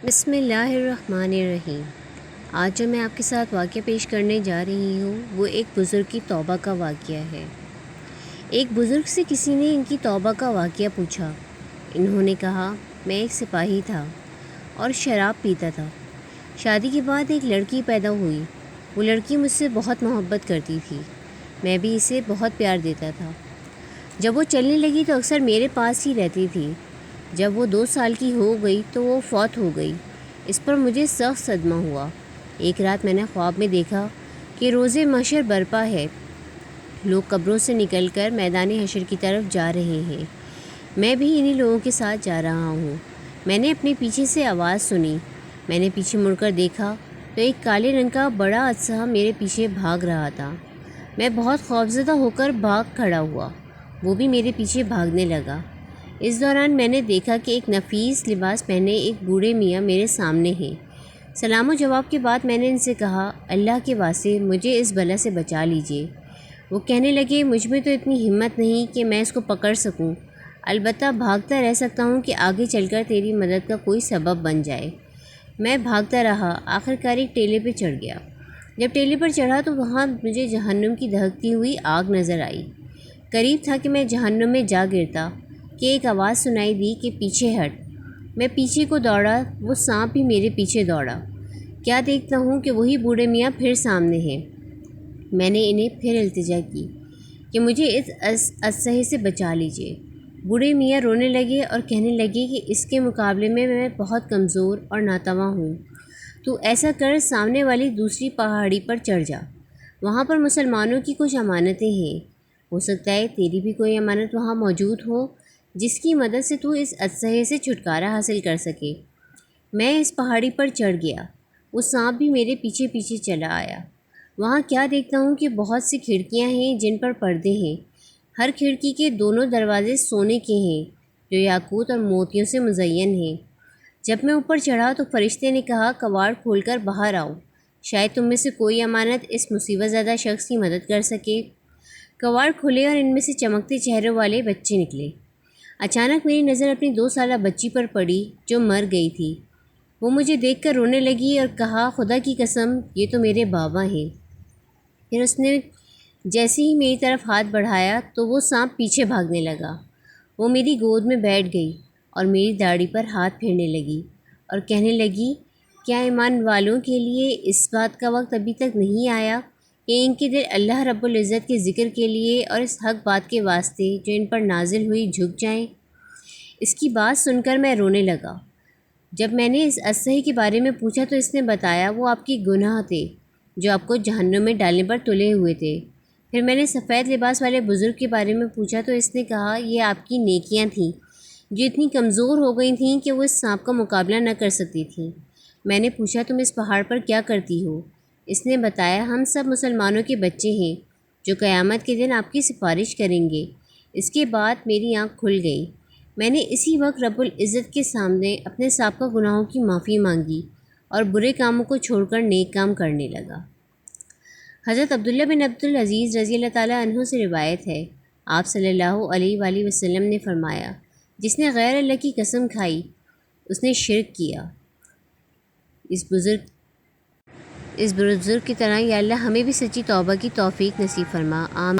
بسم اللہ الرحمن الرحیم۔ آج جو میں آپ کے ساتھ واقعہ پیش کرنے جا رہی ہوں وہ ایک بزرگ کی توبہ کا واقعہ ہے۔ ایک بزرگ سے کسی نے ان کی توبہ کا واقعہ پوچھا۔ انہوں نے کہا، میں ایک سپاہی تھا اور شراب پیتا تھا۔ شادی کے بعد ایک لڑکی پیدا ہوئی۔ وہ لڑکی مجھ سے بہت محبت کرتی تھی، میں بھی اسے بہت پیار دیتا تھا۔ جب وہ چلنے لگی تو اکثر میرے پاس ہی رہتی تھی۔ جب وہ 2 سال کی ہو گئی تو وہ فوت ہو گئی۔ اس پر مجھے سخت صدمہ ہوا۔ ایک رات میں نے خواب میں دیکھا کہ روز محشر برپا ہے، لوگ قبروں سے نکل کر میدان حشر کی طرف جا رہے ہیں۔ میں بھی انہی لوگوں کے ساتھ جا رہا ہوں۔ میں نے اپنے پیچھے سے آواز سنی۔ میں نے پیچھے مڑ کر دیکھا تو ایک کالے رنگ کا بڑا اژدہا میرے پیچھے بھاگ رہا تھا۔ میں بہت خوفزدہ ہو کر بھاگ کھڑا ہوا، وہ بھی میرے پیچھے بھاگنے لگا۔ اس دوران میں نے دیکھا کہ ایک نفیس لباس پہنے ایک بوڑھے میاں میرے سامنے ہیں۔ سلام و جواب کے بعد میں نے ان سے کہا، اللہ کے واسطے مجھے اس بلا سے بچا لیجیے۔ وہ کہنے لگے، مجھ میں تو اتنی ہمت نہیں کہ میں اس کو پکڑ سکوں، البتہ بھاگتا رہ سکتا ہوں کہ آگے چل کر تیری مدد کا کوئی سبب بن جائے۔ میں بھاگتا رہا، آخرکار ایک ٹیلے پہ چڑھ گیا۔ جب ٹیلے پر چڑھا تو وہاں مجھے جہنم کی دہکتی ہوئی آگ نظر آئی۔ قریب تھا کہ میں جہنم میں جا گرتا کہ ایک آواز سنائی دی کہ پیچھے ہٹ۔ میں پیچھے کو دوڑا، وہ سانپ بھی میرے پیچھے دوڑا۔ کیا دیکھتا ہوں کہ وہی بوڑھے میاں پھر سامنے ہیں۔ میں نے انہیں پھر التجا کی کہ مجھے اس اژدہے سے بچا لیجیے۔ بوڑھے میاں رونے لگے اور کہنے لگے کہ اس کے مقابلے میں بہت کمزور اور ناتواں ہوں۔ تو ایسا کر، سامنے والی دوسری پہاڑی پر چڑھ جا، وہاں پر مسلمانوں کی کچھ امانتیں ہیں، ہو سکتا ہے تیری بھی کوئی امانت وہاں موجود ہو جس کی مدد سے تو اس اژدہے سے چھٹکارا حاصل کر سکے۔ میں اس پہاڑی پر چڑھ گیا، وہ سانپ بھی میرے پیچھے پیچھے چلا آیا۔ وہاں کیا دیکھتا ہوں کہ بہت سی کھڑکیاں ہیں جن پر پردے ہیں۔ ہر کھڑکی کے دونوں دروازے سونے کے ہیں جو یاقوت اور موتیوں سے مزین ہیں۔ جب میں اوپر چڑھا تو فرشتے نے کہا، کواڑ کھول کر باہر آؤ، شاید تم میں سے کوئی امانت اس مصیبت زدہ شخص کی مدد کر سکے۔ کواڑ کھلے اور ان میں سے چمکتے چہروں والے بچے نکلے۔ اچانک میری نظر اپنی 2 سالہ بچی پر پڑی جو مر گئی تھی۔ وہ مجھے دیکھ کر رونے لگی اور کہا، خدا کی قسم، یہ تو میرے بابا ہیں۔ پھر اس نے جیسے ہی میری طرف ہاتھ بڑھایا تو وہ سانپ پیچھے بھاگنے لگا۔ وہ میری گود میں بیٹھ گئی اور میری داڑھی پر ہاتھ پھیرنے لگی اور کہنے لگی، کیا ایمان والوں کے لیے اس بات کا وقت ابھی تک نہیں آیا کہ ان کے دل اللہ رب العزت کے ذکر کے لیے اور اس حق بات کے واسطے جو ان پر نازل ہوئی جھک جائیں؟ اس کی بات سن کر میں رونے لگا۔ جب میں نے اس اژدہے کے بارے میں پوچھا تو اس نے بتایا، وہ آپ کے گناہ تھے جو آپ کو جہنم میں ڈالنے پر تلے ہوئے تھے۔ پھر میں نے سفید لباس والے بزرگ کے بارے میں پوچھا تو اس نے کہا، یہ آپ کی نیکیاں تھیں جو اتنی کمزور ہو گئی تھیں کہ وہ اس سانپ کا مقابلہ نہ کر سکتی تھیں۔ میں نے پوچھا، تم اس پہاڑ پر کیا کرتی ہو؟ اس نے بتایا، ہم سب مسلمانوں کے بچے ہیں جو قیامت کے دن آپ کی سفارش کریں گے۔ اس کے بعد میری آنکھ کھل گئی۔ میں نے اسی وقت رب العزت کے سامنے اپنے سابقہ گناہوں کی معافی مانگی اور برے کاموں کو چھوڑ کر نیک کام کرنے لگا۔ حضرت عبداللہ بن عبدالعزیز رضی اللہ تعالیٰ عنہ سے روایت ہے، آپ صلی اللہ علیہ وآلہ وسلم نے فرمایا، جس نے غیر اللہ کی قسم کھائی اس نے شرک کیا۔ اس بزرگ کی طرح یا اللہ ہمیں بھی سچی توبہ کی توفیق نصیب فرما، آمین۔